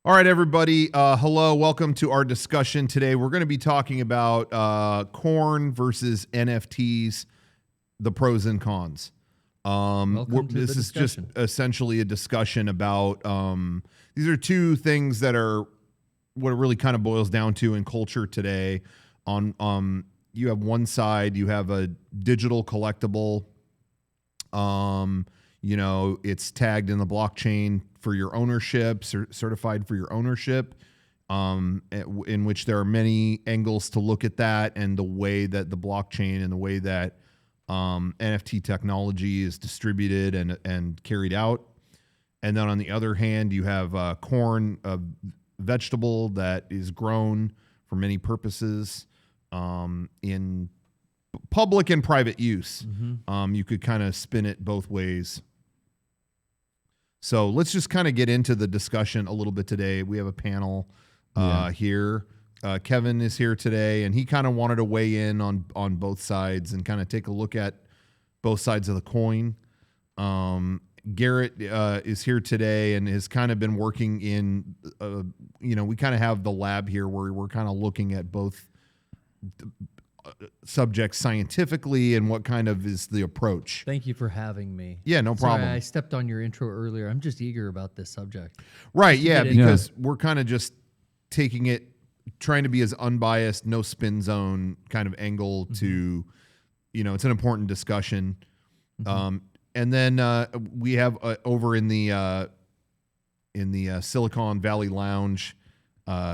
All right, everybody. Hello. Welcome to our discussion today. We're going to be talking about corn versus NFTs, the pros and cons. This is just essentially a discussion about these are two things that are what it really kind of boils down to in culture today. On you have one side, you have a digital collectible. It's tagged in the blockchain for your ownership, certified for your ownership, in which there are many angles to look at that and the way that the blockchain and the way that NFT technology is distributed and carried out. And then on the other hand, you have corn, a vegetable that is grown for many purposes in public and private use. Mm-hmm. You could kind of spin it both ways. So let's just kind of get into the discussion a little bit today. We have a panel here. Kevin is here today, and he kind of wanted to weigh in on both sides and kind of take a look at both sides of the coin. Garrett is here today and has kind of been working in, we kind of have the lab here where we're kind of looking at both subjects scientifically and what kind of is the approach. Thank you for having me. Yeah, no problem. Sorry, I stepped on your intro earlier. I'm just eager about this subject. Right, yeah, because we're kind of just taking it, trying to be as unbiased, no spin zone kind of angle to, it's an important discussion. Mm-hmm. And then we have over in the Silicon Valley Lounge,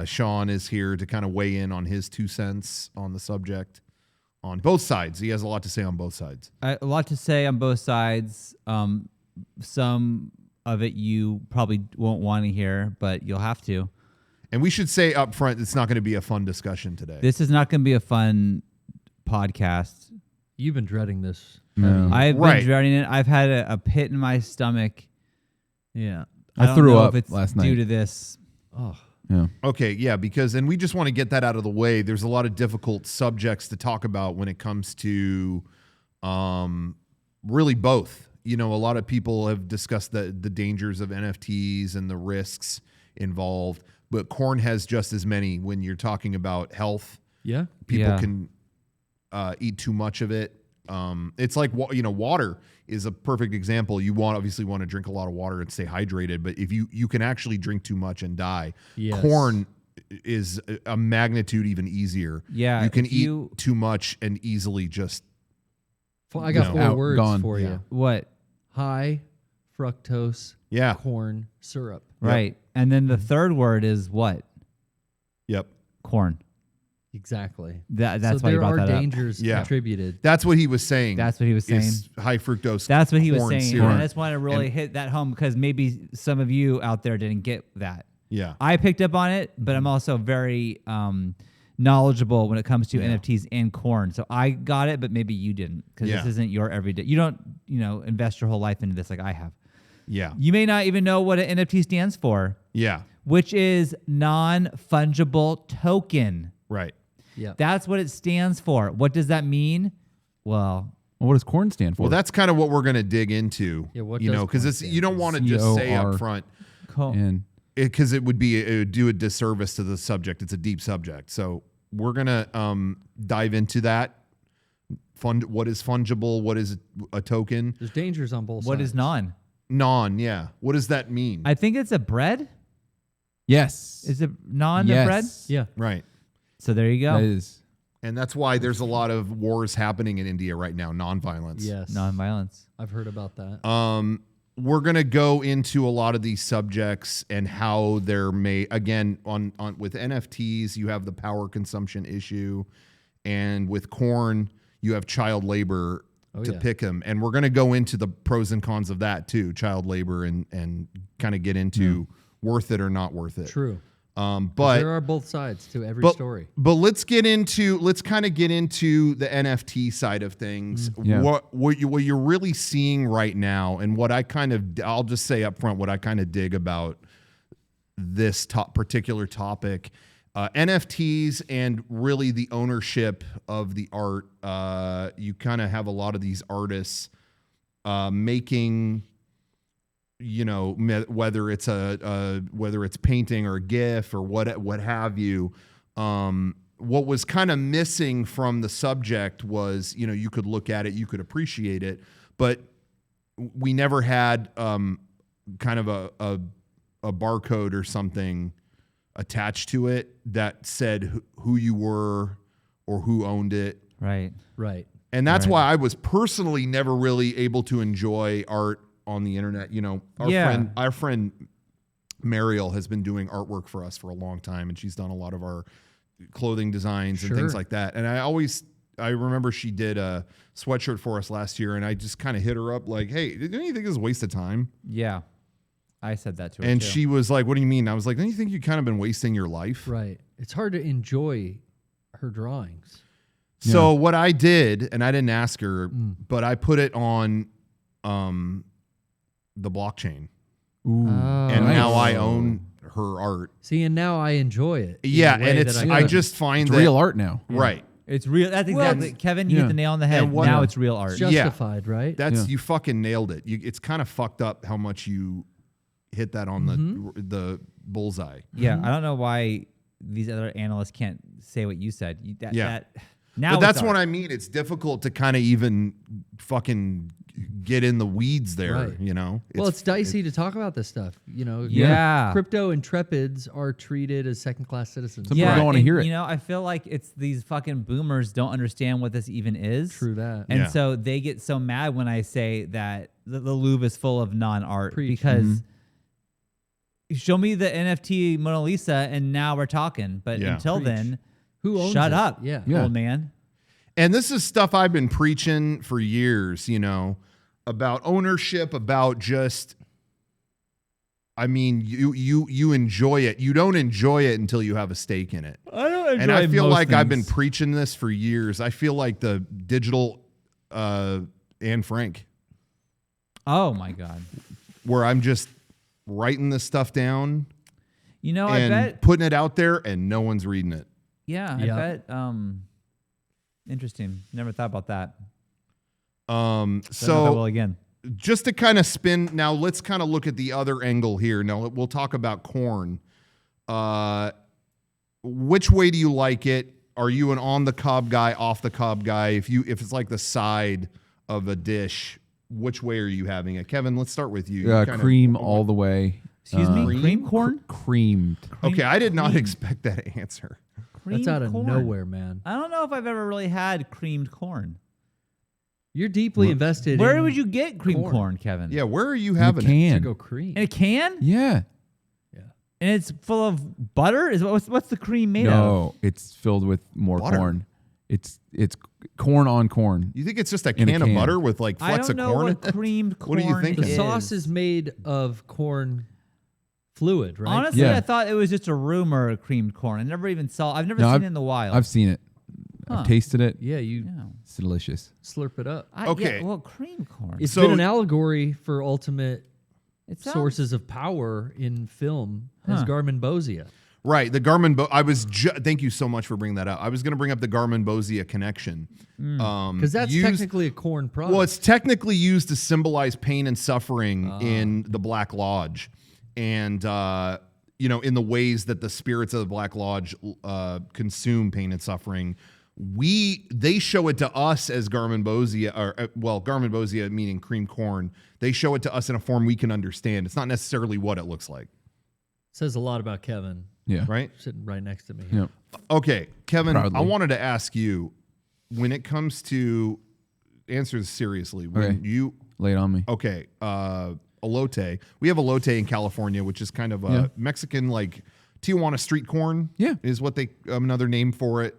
Sean is here to kind of weigh in on his 2 cents on the subject on both sides. He has a lot to say on both sides. A lot to say on both sides. Some of it you probably won't want to hear, but you'll have to. And we should say up front, it's not going to be a fun discussion today. This is not going to be a fun podcast. You've been dreading this. No. I've been dreading it. I've had a pit in my stomach. Yeah. I threw up if it's last night due to this. Oh. Yeah. Okay, yeah, and we just want to get that out of the way. There's a lot of difficult subjects to talk about when it comes to really both. A lot of people have discussed the dangers of NFTs and the risks involved, but corn has just as many when you're talking about health. Yeah. People can eat too much of it. It's like, water is a perfect example. You obviously want to drink a lot of water and stay hydrated, but if you can actually drink too much and die. Yes. Corn is a magnitude even easier. Yeah. You can eat too much and easily just. I got 4 words for you. What? High fructose corn syrup. Right. Yep. And then the third word is what? Yep. Corn. Exactly. That's why you brought that up. There are dangers contributed. That's what he was saying. That's what he was saying. High fructose. That's what he was saying. Syrup. And I just want to really hit that home because maybe some of you out there didn't get that. Yeah. I picked up on it, but I'm also very knowledgeable when it comes to NFTs and corn. So I got it, but maybe you didn't because this isn't your everyday. You don't, invest your whole life into this like I have. Yeah. You may not even know what an NFT stands for. Yeah. Which is non-fungible token. Right. Yeah. That's what it stands for. What does that mean? Well, what does corn stand for? Well, that's kind of what we're going to dig into. Yeah, what because it's you don't want to just say up front, because it would do a disservice to the subject. It's a deep subject, so we're going to dive into that. What is fungible? What is a token? There's dangers on both sides. What is non? Non, yeah. What does that mean? I think it's a bread. Yes. Is it non a bread? Yeah. Right. So there you go. That is. And that's why there's a lot of wars happening in India right now, nonviolence. Yes. Nonviolence. I've heard about that. We're going to go into a lot of these subjects and how there may, again, on with NFTs, you have the power consumption issue. And with corn, you have child labor to pick them. And we're going to go into the pros and cons of that too, child labor, and kind of get into worth it or not worth it. True. But there are both sides to every story. But let's kind of get into the NFT side of things. What you're really seeing right now, and what I'll just say up front what I kind of dig about this particular topic, NFTs and really the ownership of the art. You kind of have a lot of these artists making whether it's whether it's painting or a GIF or what have you. What was kind of missing from the subject was, you could look at it, you could appreciate it, but we never had kind of a barcode or something attached to it that said who you were or who owned it. Right. And that's why I was personally never really able to enjoy art on the internet. Our friend Mariel has been doing artwork for us for a long time, and she's done a lot of our clothing designs and things like that. And I remember she did a sweatshirt for us last year, and I just kind of hit her up like, hey, don't you think this is a waste of time? Yeah. I said that to her And too. she was like, what do you mean? I was like, don't you think you kind of been wasting your life? Right. It's hard to enjoy her drawings. So what I did, and I didn't ask her, but I put it on the blockchain. Ooh. And now I own her art. See, and now I enjoy it. Yeah, and I just find It's that real art now. Right. It's real. That's exactly. Kevin, you hit the nail on the head. And what- Now it's real art. Justified, right? That's you fucking nailed it. It's kind of fucked up how much you hit that on the bullseye. Yeah, I don't know why these other analysts can't say what you said. Now But that's it's what art. I mean. It's difficult to kind of even fucking get in the weeds there, Right. Well, it's dicey to talk about this stuff. Yeah. Crypto intrepids are treated as second-class citizens. Some people don't wanna and, hear it. I feel like it's these fucking boomers don't understand what this even is. True that. And Yeah. so they get so mad when I say that the Louvre is full of non-art Preach. because show me the NFT Mona Lisa and now we're talking. But Yeah. until Preach. then, Who owns shut it? up, Yeah. old man. And this is stuff I've been preaching for years, about ownership, about just, I mean, you enjoy it. You don't enjoy it until you have a stake in it. I don't enjoy And I feel most like I've been things. preaching this for years. I feel like the digital Anne Frank, Oh my God. where I'm just writing this stuff down I and bet. putting it out there and no one's reading it. Yeah, Yep. I bet. Interesting. Never thought about that. So well, again. just to kind of spin, now let's kind of look at the other angle here. Now we'll talk about corn. Which way do you like it? Are you an on the cob guy, off the cob guy? If it's like the side of a dish, which way are you having it? Kevin, let's start with you. You kind of- Cream all the way. Excuse me? Cream corn? Creamed. Okay, I did not Cream. expect that answer. That's Creamed out of corn. nowhere, man. I don't know if I've ever really had creamed corn. You're deeply invested Where in would you get creamed corn. corn, Kevin? Yeah, where are you You having it? can. to go cream. In a can? Yeah. And it's full of butter? What's the cream made of? No, it's filled with more Butter. corn. It's corn on corn. You think it's just a In a can of can. butter with like I flecks don't of know corn? what in it? creamed corn What are you thinking? The is. sauce is made of corn fluid, right? Honestly, Yeah. I thought it was just a rumor of creamed corn. I've never No, seen it in the wild. I've seen it. Huh. I've tasted it. Yeah, you Yeah. It's delicious. slurp it up. Okay. Yeah, well, creamed corn. It's So- been an allegory for ultimate It sounds- sources of power in film as Huh. Garmonbozia. Right, the Garmin. Thank you so much for bringing that up. I was going to bring up the Garmin Bozia connection Because that's used- technically a corn product. Well, it's technically used to symbolize pain and suffering in the Black Lodge, and in the ways that the spirits of the Black Lodge consume pain and suffering. They show it to us as Garmin Bozia, Garmin Bozia meaning cream corn. They show it to us in a form we can understand. It's not necessarily what it looks like, Says a lot about Kevin Yeah. right? sitting right next to me. Yep. Okay, Kevin, Proudly. I wanted to ask you, when it comes to answer this seriously, when Okay. you Lay it on me. elote, we have elote in California, which is kind of a Yeah. Mexican like Tijuana street corn. Yeah. is what they another name for it.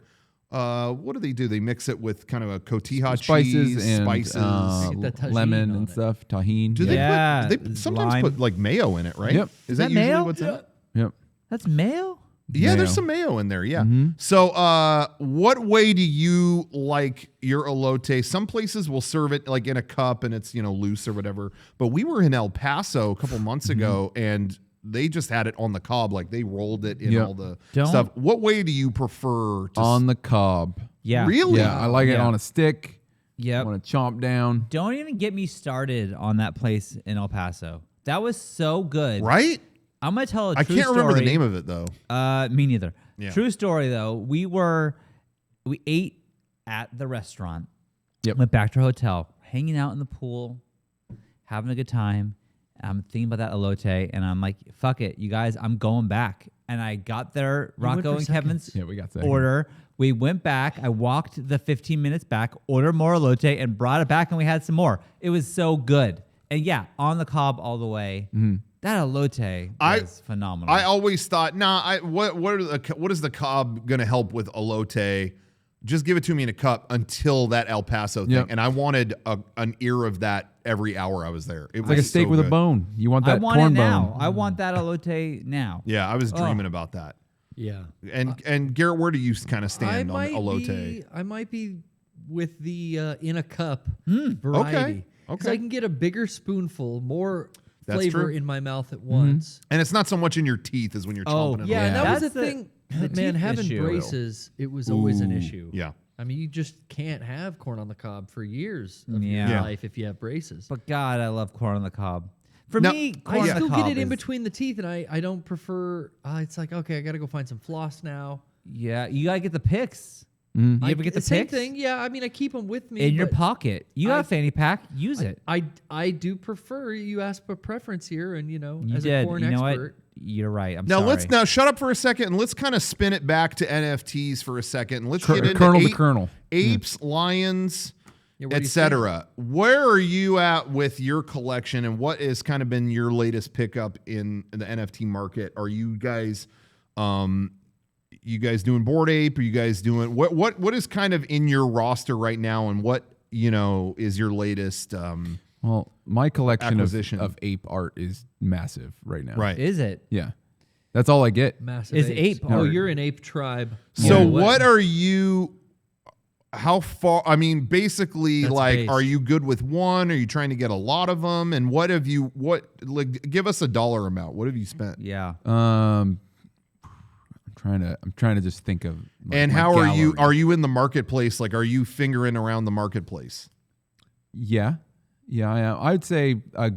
What do? They mix it with kind of a cotija Spices cheese, and spices. Get that tagine lemon on and it. stuff. Tahini. Do Yeah, they sometimes lime. put like mayo in it, right? Yep. Is that that usually mayo? what's in it? Yep. That's mayo? Yeah, there's Mayo. some mayo in there. Yeah. Mm-hmm. So, what way do you like your elote? Some places will serve it like in a cup and it's loose or whatever. But we were in El Paso a couple months Mm-hmm. ago and they just had it on the cob, like they rolled it in Yep. all the Don't- stuff. What way do you prefer? To On the cob. Yeah. Really? Yeah, I like it Yeah. on a stick. Yep. I want to chomp down. Don't even get me started on that place in El Paso. That was so good. Right? I'm gonna tell a true I can't story. remember the name of it though. Me neither. Yeah. True story though. We ate at the restaurant. Yep. Went back to our hotel, hanging out in the pool, having a good time. I'm thinking about that elote, and I'm like, "Fuck it, you guys, I'm going back." And I got there, went Rocco for and seconds. Kevin's Yeah, we got that. order. We went back. I walked the 15 minutes back, ordered more elote, and brought it back, and we had some more. It was so good. And yeah, on the cob all the way. That elote was phenomenal. I always thought, what is the cob going to help with elote? Just give it to me in a cup until that El Paso thing. Yep. And I wanted an ear of that every hour I was there. It was Like a steak so with a good. bone. You want that I want corn it now. bone. I want that elote now. Yeah, I was dreaming about that. Yeah. And Garrett, where do you kind of stand on elote? I might be with the in a cup variety. Because I can get a bigger spoonful, more That's flavor true. in my mouth at once. And it's not so much in your teeth as when you're chomping it. Yeah, on. and that was That's the thing. the Man, teeth having issue. braces, it was always an issue. Yeah. I mean, you just can't have corn on the cob for years of Yeah. your Yeah. life if you have braces. But God, I love corn on the cob. For Now, me, I corn on the still cob get it in is- between the teeth, and I don't prefer. It's like, okay, I got to go find some floss now. Yeah, you gotta get the picks. You ever get the same picks? thing? Yeah, I mean, I keep them with me In your but pocket. You got a fanny pack. Use it. I do prefer. You asked for preference here, and You as did. a corn You know expert, what? You're right. I'm Now sorry. let's shut up for a second and let's kind of spin it back to NFTs for a second. And let's get into Colonel to Colonel. apes, lions, Yeah, what do you etc. Where are you at with your collection, and what has kind of been your latest pickup in the NFT market? Are you guys doing Bored Ape? Are you guys doing what is kind of in your roster right now, and what is your latest? Well, my collection Acquisition. of ape art is massive right now. Right. Is it? Yeah. That's all I get. massive. Is apes. ape Oh, art- you're an ape tribe. So Yeah. what are you? How far? I mean, basically, That's like, based. are you good with one? Are you trying to get a lot of them? And what have you? Like, give us a dollar amount. What have you spent? Yeah. I'm trying to just think of. And my how are you? gallery. Are you in the marketplace? Like, are you fingering around the marketplace? Yeah, I am. I'd say I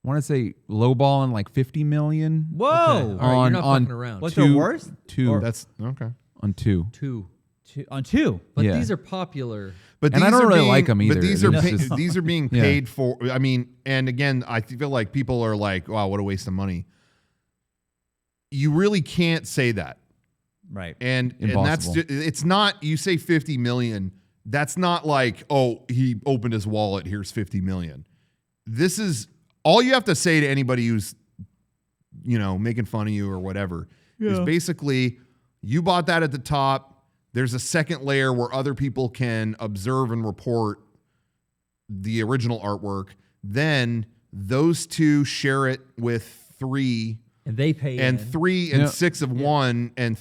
want to say lowballing like 50 million. Whoa. Okay. All right, you're not on fucking around. What's two- the worst? Two That's okay. on two. Two. On two. But Yeah. these are popular. But And I these don't are really being, like 'em either. But these are They're pay, just- these are being Yeah. paid for. I mean, and again, I feel like people are like, "Wow, what a waste of money." You really can't say that. Right. And that's Impossible. it's not. You say 50 million. That's not like, oh, he opened his wallet. Here's 50 million. This is all you have to say to anybody who's, making fun of you or whatever. Is basically you bought that at the top. There's a second layer where other people can observe and report the original artwork. Then those two share it with three. And they pay And in. 3 and Yeah. 6 of one, and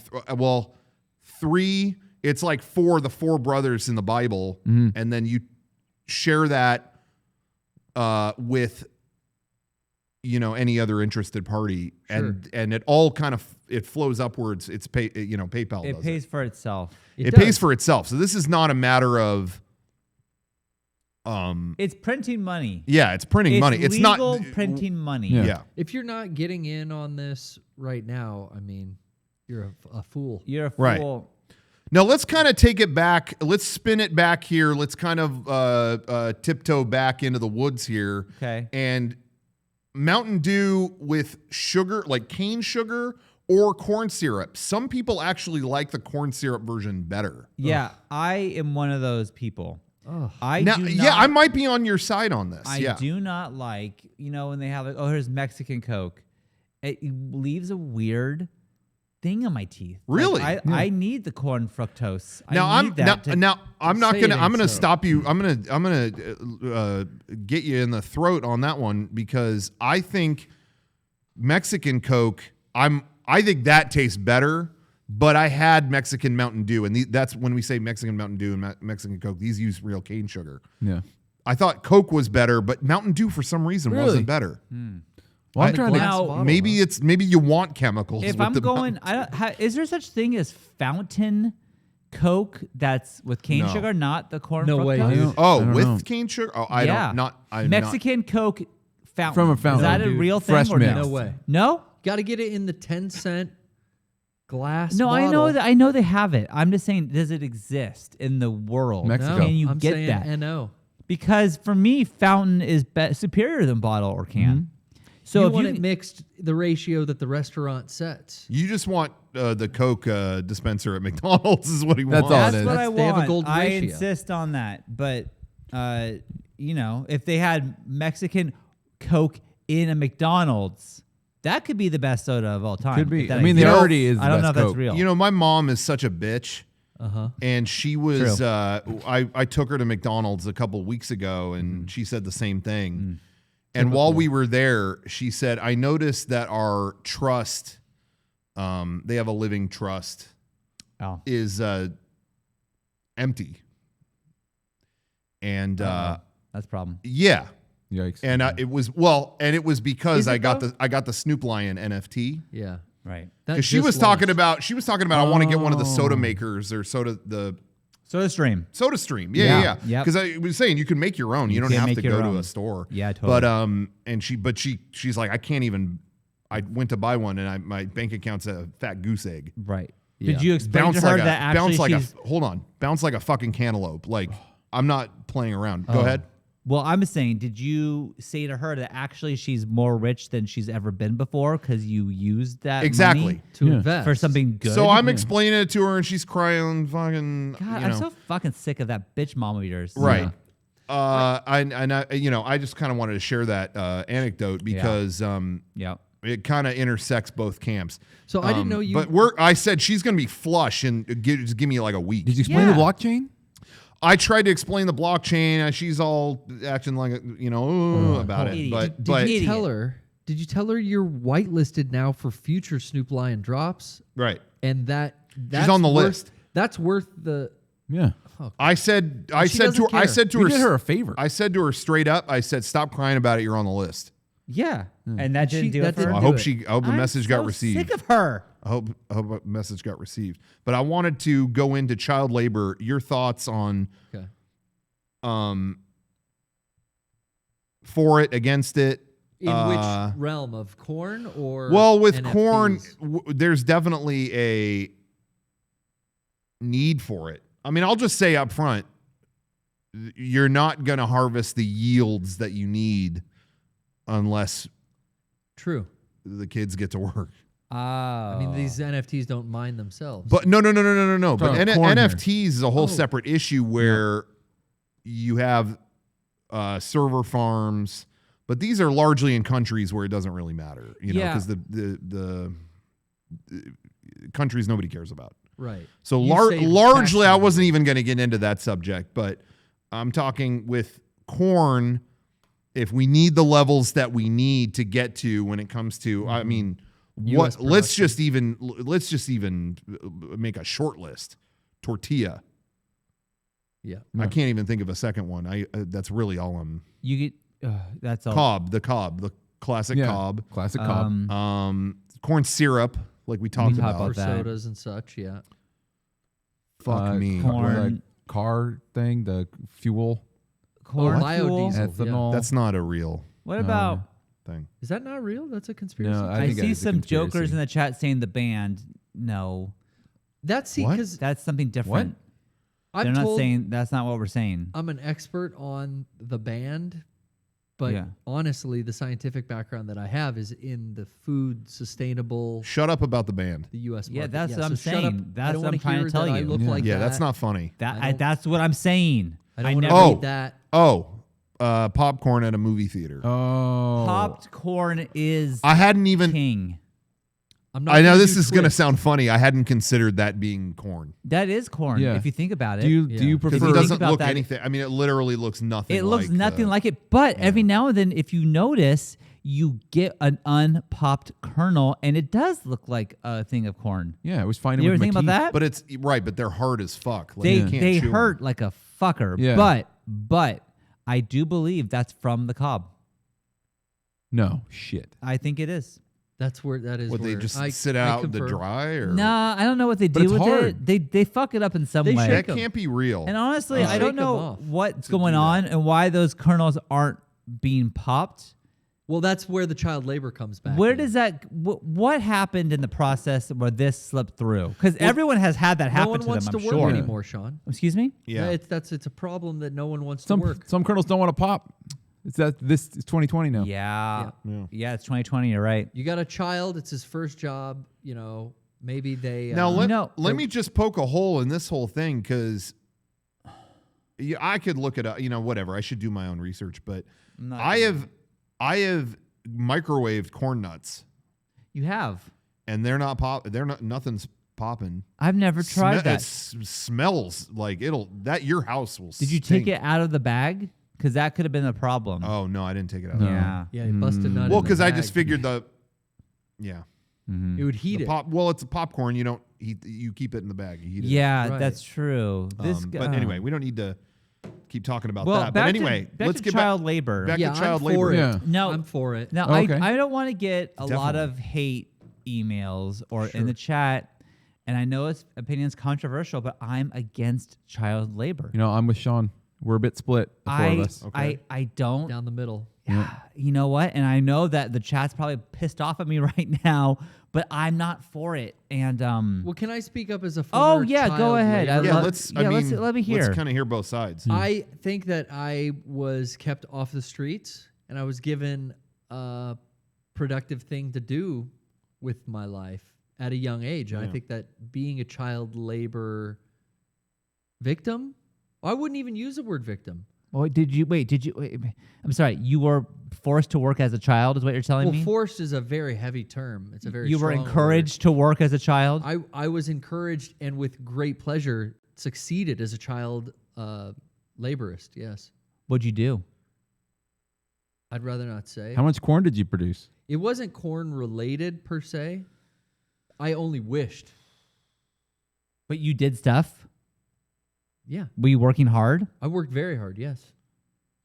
3. It's like the four brothers in the Bible, and then you share that with any other interested party, and it all kind of it flows upwards. It's PayPal. It does pays for itself. It does. pays for itself. So this is not a matter of It's printing money. yeah, it's printing money. It's not legal printing money. Yeah. Yeah. If you're not getting in on this right now, I mean, you're a fool. You're a Right. fool. Now let's kind of take it back. Let's spin it back here. Let's kind of tiptoe back into the woods here. Okay. And Mountain Dew with sugar, like cane sugar or corn syrup. Some people actually like the corn syrup version better. Yeah, I am one of those people. Ugh. I Now, do not, yeah, I might be on your side on this. I yeah. do not like, when they have like, oh, here's Mexican Coke. It leaves a weird thing on my teeth. Like, Really? I need the corn fructose. Now I I'm need that to- now I'm not Say gonna it I'm ain't gonna so. stop you. I'm gonna get you in the throat on that one because I think Mexican Coke. I think that tastes better. But I had Mexican Mountain Dew, and that's when we say Mexican Mountain Dew and Mexican Coke. These use real cane sugar. Yeah. I thought Coke was better, but Mountain Dew for some reason Really? wasn't better. Well, I'm The trying to. glass Now, bottle, Maybe huh? maybe you want chemicals. if with I'm the going, is there such thing as fountain Coke that's with cane No. sugar, not the corn No fructose? way, I dude. don't- Oh, I don't with know. cane sugar? Oh, I don't. Not. I'm Mexican Coke fountain. From a fountain. Is that a dude. real thing Fresh or mix. no? No way. No? Got to get it in the 10-cent glass. No, I bottle. know that. I know they have it. I'm just saying, does it exist in the world? Mexico. No, Can you I'm get saying that? No. Because for me, fountain is superior than bottle or can. So You if want you it mixed the ratio that the restaurant sets. You just want the Coke dispenser at McDonald's is what he That's wants. all it that's is. what I They have a want. golden I ratio. insist on that. But if they had Mexican Coke in a McDonald's, that could be the best soda of all time. Could be. if that I mean, exists. there already is I don't the know if best that's Coke. real. You know, my mom is such a bitch. And she was, True. I took her to McDonald's a couple weeks ago and she said the same thing. Mm-hmm. And while we were there, she said, I noticed that our trust, they have a living trust, Oh. is empty. And That's a problem. yeah. Yikes. And it was because Is I it got though? I got the Snoop Lion NFT. Yeah. Right. That Because she just was talking launched. about I want to get one of the soda makers or the Soda Stream. Soda Stream. Yeah, Yeah. yep. Because I was saying you can make your own. You don't can have make to your go to own. a store. Yeah, totally. But she's like, I can't even. I went to buy one and my bank account's a fat goose egg. Right. Yeah. Did you explain Bounce to her like that actually she's... bounce like a fucking cantaloupe. Like I'm not playing around. Go ahead. Well, I'm saying, did you say to her that actually she's more rich than she's ever been before because you used that Exactly. money to invest for something good? So I'm explaining it to her and she's crying. Fucking. God, you I'm know. so fucking sick of that bitch mom of yours. Right. I just kind of wanted to share that anecdote because Yeah. it kind of intersects both camps. So I didn't know you. But I said she's going to be flush and just give me like a week. Did you explain the Yeah. blockchain? I tried to explain the blockchain. And she's all acting like about it. Idiot. But Did you Idiot. tell her? Did you tell her you're whitelisted now for future Snoop Lion drops? right. And that's on the worth, list. That's worth the. Yeah. I said to She her, doesn't care. I said to You her, did her a favor. I said to her straight up, I said, stop crying about it. You're on the list. Yeah. And that didn't do that it for her? didn't I do hope it. I hope the I'm message so got received. sick of her. I hope a message got received. But I wanted to go into child labor. Your thoughts on Okay. for it, against it. In which realm of corn or? Well, with NFTs? corn, there's definitely a need for it. I mean, I'll just say up front, you're not going to harvest the yields that you need unless True. the kids get to work. I mean, these NFTs don't mine themselves. But no. But corn here. NFTs is a whole separate issue where you have server farms, but these are largely in countries where it doesn't really matter, Yeah. because the countries nobody cares about. right. So You save largely, I tax wasn't even going to get into that subject, but I'm talking with corn. If we need the levels that we need to get to when it comes to, I mean, US let's production. just even make a short list. Tortilla. Yeah. I can't even think of a second one. That's really all I'm. You get that's all. The classic cob. Classic cob. Corn syrup, like we talked talked about. For about that. sodas and such. Yeah. Fuck me. corn. The car thing, the fuel, Corn fuel. biodiesel. ethanol. That's not a real What about? thing. Is that not real? That's a conspiracy. No, I think that see is a some jokers conspiracy. in the chat saying the band. No, That's What? because that's something different. They're I'm not told saying that's not what we're saying. I'm an expert on the band, but Yeah. honestly, the scientific background that I have is in the food sustainable, Shut up about the band. the U.S. Yeah, market. that's what I'm so shut up. saying. I That's don't what I'm wanna trying to hear tell that I you. look Yeah. like Yeah, that. that's not funny. That's what I'm saying. I don't want to Oh. read that. Popcorn at a movie theater. Oh. Popped corn is I hadn't even. king. I'm not I know gonna this do is going to twists. sound funny. I hadn't considered that being corn. That is corn. Yeah. If you think about it, Do you Yeah. Because If it you doesn't think about look that- anything. I mean, it literally looks nothing. it looks like nothing the- like it. But every now and then, if you notice, you get an unpopped kernel, and it does look like a thing of corn. Yeah, I was finding You with ever my think about teeth. that? But it's right. But they're hard as fuck. Like, you can't they chew 'em. hurt like a fucker. Yeah. But I do believe that's from the cob. No, shit. I think it is. That's where that is. Would they where just I- sit I out in the confirm. dry? Or Nah, I don't know what they But do it's with hard. it. They fuck it up in some They way. shake that can't be real. And honestly, They I don't shake 'em know off what's to going do on that. and why those kernels aren't being popped. Well, that's where the child labor comes back. Where in. does that? What happened in the process where this slipped through? Because everyone has had that No happen one to wants them. to I'm work sure. anymore, Sean. Excuse me. Yeah. It's a problem that no one wants to work. Some kernels don't want to pop. This is 2020 now. Yeah. It's 2020. You're right. You got a child. It's his first job. Maybe they. Now let me just poke a hole in this whole thing because I could look it up. Whatever. I should do my own research, but I have microwaved corn nuts. You have. And they're not pop. They're not. Nothing's popping. I've never tried that. It smells like your house will. Did you take it out of the bag? Because that could have been a problem. Oh no, I didn't take it out. Yeah. Yeah, you busted nut. Well, because I just figured it would heat it. Well, it's a popcorn. You don't heat. You keep it in the bag. You heat it. Yeah, Right. that's true. But anyway, we don't need to keep talking about well, that. back But anyway, to, let's to get child labor. back Yeah, to child I'm labor. for it. Yeah. No, I'm for it. Now, Okay. I don't want to get a lot Definitely. of hate emails or in the chat, and I know his opinion's controversial, but I'm against child labor. I'm with Sean. We're a bit split, the four of us. I don't. Down the middle. You know what? And I know that the chat's probably pissed off at me right now, but I'm not for it. And Well, can I speak up as a oh former yeah, go child ahead. labor? Let me hear. Let's kind of hear both sides. I think that I was kept off the streets and I was given a productive thing to do with my life at a young age. And I think that being a child labor victim, I wouldn't even use the word victim. Wait, I'm sorry. You were forced to work as a child, is what you're telling me? Well, forced is a very heavy term. It's a very You were strong encouraged to work as a child? word. I was encouraged and with great pleasure succeeded as a child laborist, yes. What'd you do? I'd rather not say. How much corn did you produce? It wasn't corn related per se. I only wished. But you did stuff? Yeah. Were you working hard? I worked very hard, yes.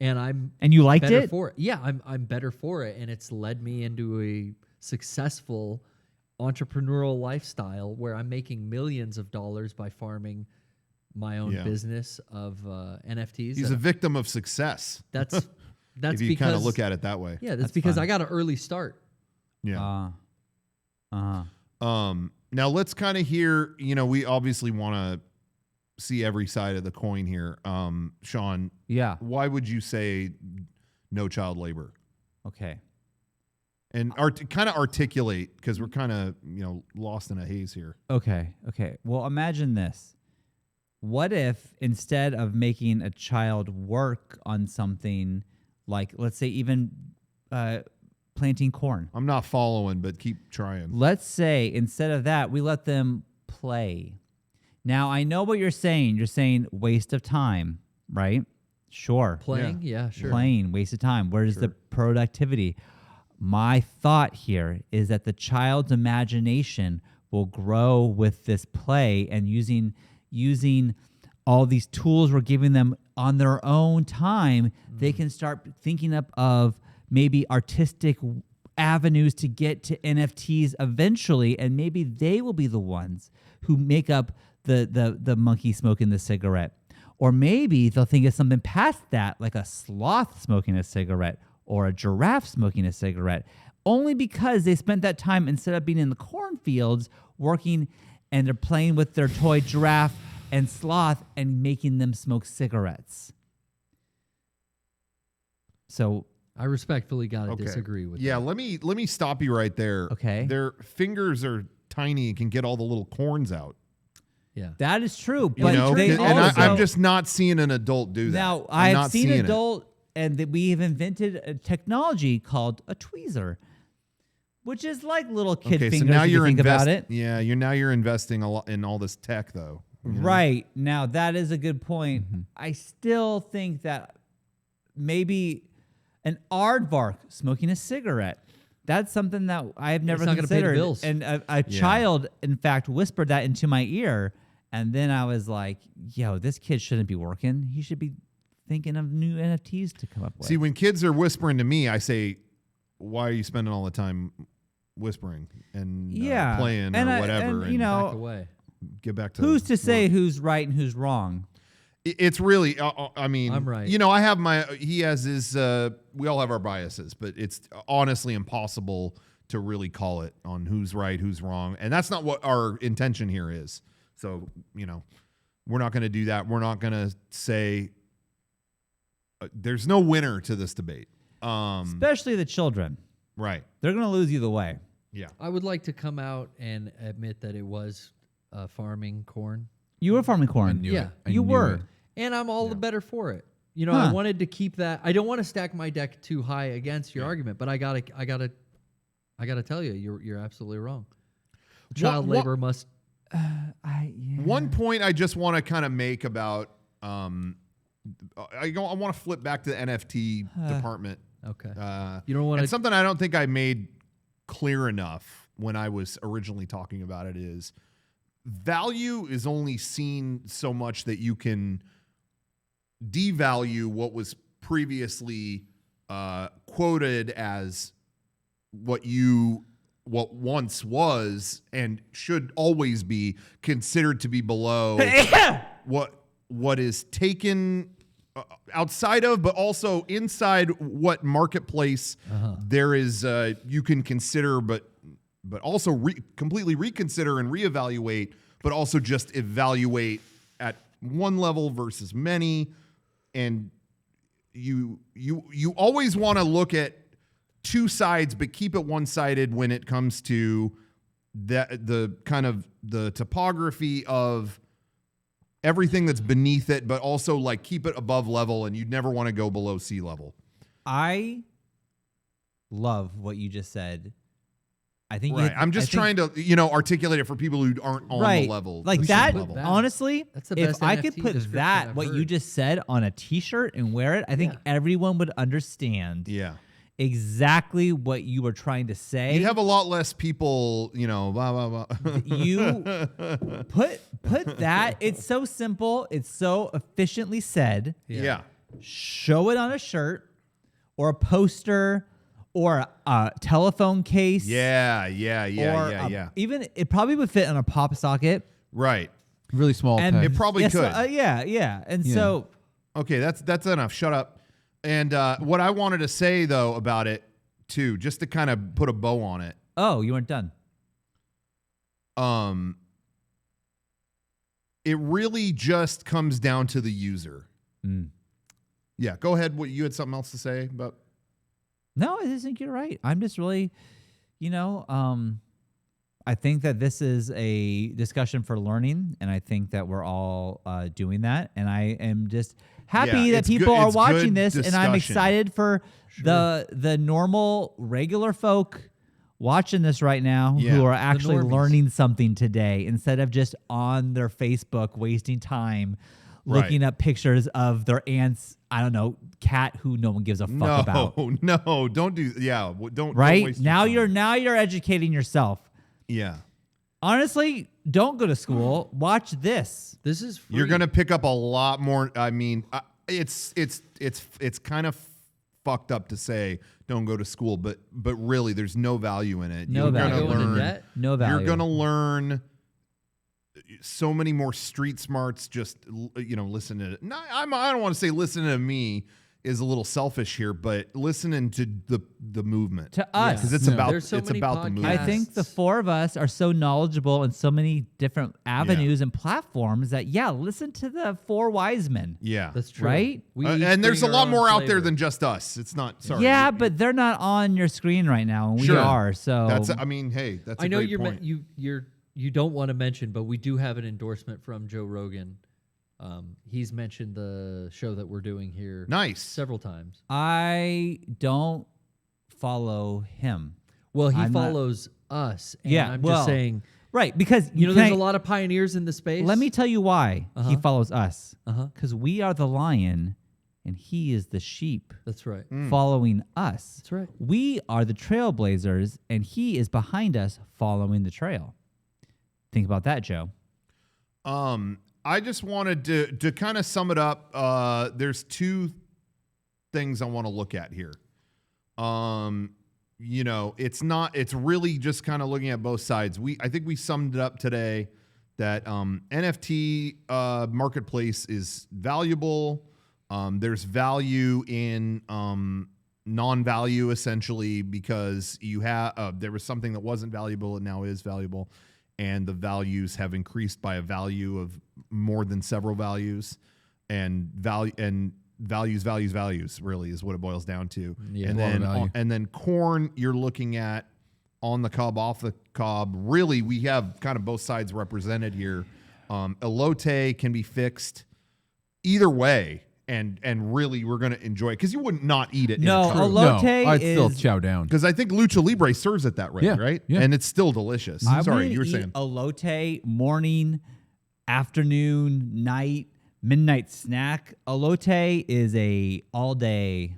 And you liked better it? for it. Yeah, I'm better for it. And it's led me into a successful entrepreneurial lifestyle where I'm making millions of dollars by farming my own business of NFTs. He's a victim of success. That's if you kind of look at it that way. Yeah, that's because I got an early start. Yeah. Now let's kind of hear. We obviously want to see every side of the coin here. Sean. Yeah. Why would you say no child labor? Okay. And kind of articulate, because we're kind of lost in a haze here. Okay. Well, imagine this. What if instead of making a child work on something like, let's say, even planting corn? I'm not following, but keep trying. Let's say instead of that, we let them play. Now, I know what you're saying. You're saying waste of time, right? Sure. Playing? Yeah, sure. Playing, waste of time. Where's the productivity? My thought here is that the child's imagination will grow with this play and using all these tools we're giving them on their own time, they can start thinking up of maybe artistic avenues to get to NFTs eventually, and maybe they will be the ones who make up the monkey smoking the cigarette. Or maybe they'll think of something past that, like a sloth smoking a cigarette or a giraffe smoking a cigarette, only because they spent that time, instead of being in the cornfields, working and they're playing with their toy giraffe and sloth and making them smoke cigarettes. So I respectfully got to disagree with that. let me stop you right there. Okay. Their fingers are tiny and can get all the little corns out. Yeah. that is true. You But know, they and also, I'm just not seeing an adult do that. now I'm I've not seen seeing it. adult, and that we have invented a technology called a tweezer, which is like little kid Okay, fingers. so now if you you're think about it. Yeah, you're investing a lot in all this tech, though. you know? Right. Now, that is a good point. I still think that maybe an aardvark smoking a cigarette, that's something that I've never not gonna pay the considered. bills. And a child, in fact, whispered that into my ear. And then I was like, yo, this kid shouldn't be working. He should be thinking of new NFTs to come up with. See, when kids are whispering to me, I say, "Why are you spending all the time whispering and playing or whatever?" And, you know, get back to who's to say who's right and who's wrong? It's really, I mean, I'm right. You know, he has his, we all have our biases, but it's honestly impossible to really call it on who's right, who's wrong. And that's not what our intention here is. So, you know, we're not going to do that. We're not going to say there's no winner to this debate. Especially the children. Right. They're going to lose either way. Yeah. I would like to come out and admit that it was farming corn. You were farming corn. I knew Yeah. it. I You knew were. it. And I'm all the better for it. You know, Huh. I wanted to keep that. I don't want to stack my deck too high against your argument, but I gotta tell you, you're absolutely wrong. Child labor must. One point I just want to kind of make about, I want to flip back to the NFT department. Okay. Uh, You don't want and to. something I don't think I made clear enough when I was originally talking about it is value is only seen so much that you can devalue what was previously quoted as what once was and should always be considered to be below what is taken outside of, but also inside what marketplace there is you can consider, but also completely reconsider and reevaluate, but also just evaluate at one level versus many. And you always want to look at two sides, but keep it one-sided when it comes to the kind of the topography of everything that's beneath it, but also like keep it above level, and you'd never want to go below sea level. I love what you just said. I think Right. I'm just trying to, articulate it for people who aren't on the level. Like the that, same level. honestly, That's the if best I NFT could put description that, I've what you heard. just said, on a t-shirt and wear it, I think everyone would understand Yeah. exactly what you were trying to say. You'd have a lot less people, blah, blah, blah. You put that, it's so simple, it's so efficiently said. Yeah. Show it on a shirt or a poster or a telephone case. Yeah. Or even it probably would fit on a pop socket. Right. Really small And text. It probably yes, could. Yeah. And Yeah. so Okay, that's enough. Shut up. And what I wanted to say, though, about it, too, just to kind of put a bow on it, you weren't done. it really just comes down to the user. Mm. Yeah, go ahead. What, you had something else to say about? No, I just think you're right. I'm just really, I think that this is a discussion for learning, and I think that we're all doing that. And I am just happy that it's people good- are it's watching good this, and I'm discussion. excited for the normal, regular folk watching this right now Yeah. who are actually normies. learning something today instead of just on their Facebook wasting time looking up pictures of their aunt's, I don't know, cat who no one gives a fuck about. No, don't do. Yeah, don't Right? waste Now your time. you're educating yourself. Yeah, Honestly, don't go to school. Watch this. This is free. you're gonna pick up a lot more. I mean, it's kind of fucked up to say don't go to school, but really, there's no value in it. No You're value. gonna Going into learn. debt? No value. You're gonna learn so many more street smarts. Just listen to it. No, I don't want to say listening to me is a little selfish here, but listening to the movement To us. because it's Yeah. about There's so it's many about the podcasts. movement. I think the four of us are so knowledgeable in so many different avenues and platforms that, listen to the four wise men. Yeah, That's true. Right? We each and there's a bring lot our own more out there flavor. than just us. It's not. Sorry. Yeah, but they're not on your screen right now, and we Sure. are. So That's. I mean, hey, that's. I know a great you're point. you don't want to mention, but we do have an endorsement from Joe Rogan. He's mentioned the show that we're doing here Nice. several times. I don't follow him. Well, he I'm not- follows us. And Yeah, I'm well, just saying, Right, because there's a lot of pioneers in the space. Let me tell you why he Uh-huh. follows us. Uh-huh. Because we are the lion, and he is the sheep. That's right. Following us. That's right. We are the trailblazers, and he is behind us following the trail. Think about that, Joe. I just wanted to kind of sum it up. There's two things I want to look at here. It's really just kind of looking at both sides. I think we summed it up today that NFT marketplace is valuable. There's value in non-value essentially because you have there was something that wasn't valuable and now is valuable, and the values have increased by a value of more than several values, and values really is what it boils down to. Yeah. And then corn, you're looking at on the cob, off the cob. Really, we have kind of both sides represented here. Elote can be fixed either way. And really, we're going to enjoy it because you wouldn't not eat it. No, elote I'd still is- chow down. because I think Lucha Libre serves it that way, Yeah, right? yeah. And it's still delicious. I Sorry, would you were eat saying. elote morning, afternoon, night, midnight snack. Elote is a all day,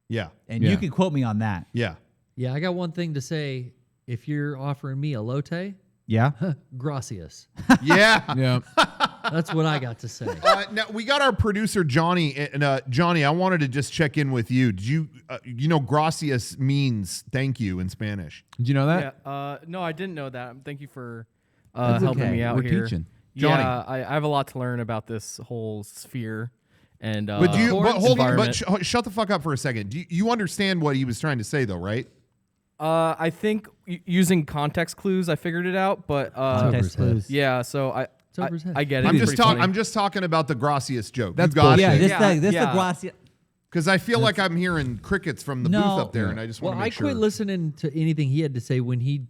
Yeah, and Yeah. you can quote me on that. yeah. Yeah, I got one thing to say. If you're offering me elote, Yeah. gracias. Yeah. Yeah. That's what I got to say. Now we got our producer Johnny, and Johnny, I wanted to just check in with you. Did you, gracias means thank you in Spanish? Did you know that? Yeah. No, I didn't know that. Thank you for That's helping okay. me out We're here. teaching. Johnny. Yeah, I have a lot to learn about this whole sphere. And But do you? But hold on. But environment. shut the fuck up for a second. Do you understand what he was trying to say, though, right? I think using context clues, I figured it out. But Context clues. yeah, so I over his head. I get it. I'm It's just pretty talking. funny. I'm just talking about the gracias joke. That's you got bullshit. Yeah, it. this Yeah, the yeah. gracia. Because I feel like I'm hearing crickets from the No. booth up there, and I just Well, want to I make sure. quit listening to anything he had to say when he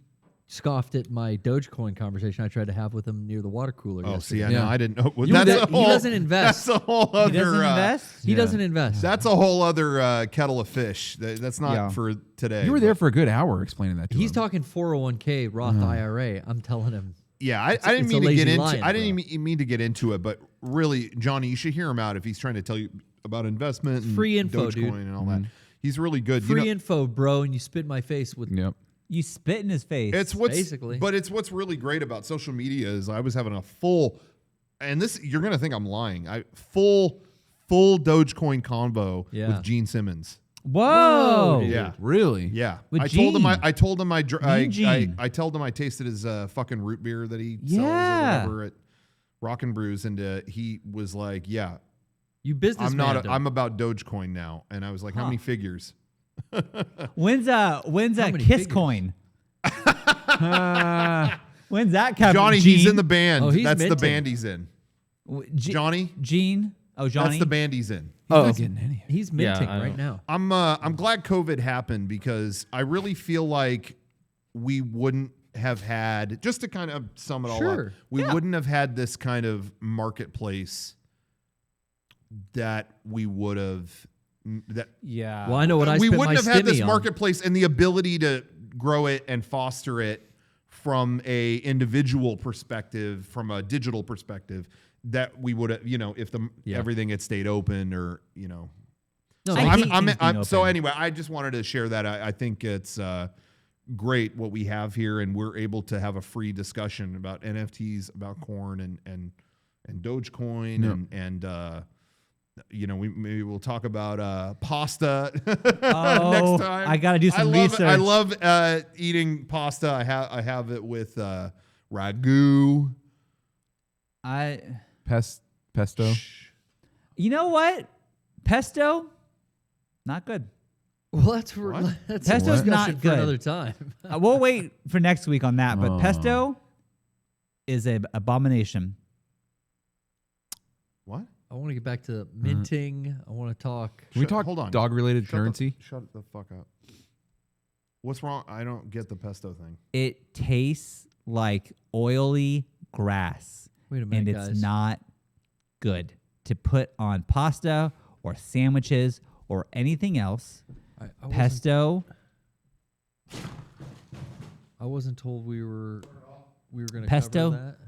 scoffed at my Dogecoin conversation I tried to have with him near the water cooler. Oh, yesterday. see, I Yeah. know. I didn't know. He That's a doesn't- he whole. doesn't invest. That's a whole other. He doesn't invest. He doesn't invest. That's a whole other kettle of fish. That's not Yeah. for today. You were there for a good hour explaining that to He's him. talking 401k Roth IRA. I'm telling him. Yeah, I didn't it's mean a to get lazy into. lion, I didn't bro. even mean to get into it, but really, Johnny, you should hear him out if he's trying to tell you about investment and Free info, Dogecoin dude. and all that. He's really good. You Free know, info, bro, and you spit in my face with Yep. You spit in his face. it's what's basically. but it's what's really great about social media is I was having a full, and this you're gonna think I'm lying. Full Dogecoin convo Yeah. with Gene Simmons. Whoa. dude. Yeah. Really? Yeah, With I told him. Gene. I told him. Gene. I told him I tasted his fucking root beer that he sells Yeah. or whatever at Rockin' Brews, and he was like, "Yeah, you business I'm not. man. I'm about Dogecoin now." And I was like, "How many figures?" When's many Kiss figures? coin? When's that coming? Johnny, Gene? he's in the band. Oh, he's That's the minting. band he's in. G- Johnny, Gene. Oh, Johnny. that's the band he's in. Oh, Not getting any. He's Yeah, minting I right know. now. I'm glad COVID happened because I really feel like we wouldn't have had, just to kind of sum it all up, Sure. we wouldn't have had this kind of marketplace that we would have that Yeah. Well, I know what I we spent wouldn't my have had this stimmy on. marketplace and the ability to grow it and foster it from a individual perspective, from a digital perspective, that we would have, if everything had stayed open or, No, So I hate things being so open. anyway, I just wanted to share that. I think it's great what we have here, and we're able to have a free discussion about NFTs, about corn and Dogecoin, Yeah. and maybe we'll talk about pasta Oh, next time. I gotta do some I research. love eating pasta. I have it with ragu. Pesto. You know what? Pesto, not good. well, that's What? that's Pesto's a discussion not for good. another time. We'll wait for next week on that. But Oh. pesto is an abomination. What? I want to get back to minting. I want to talk. Can we talk hold on. dog-related currency? Shut the fuck up. What's wrong? I don't get the pesto thing. It tastes like oily grass, Wait a minute, and guys. it's not good to put on pasta or sandwiches or anything else. Pesto. I wasn't told we were going to Pesto? cover that.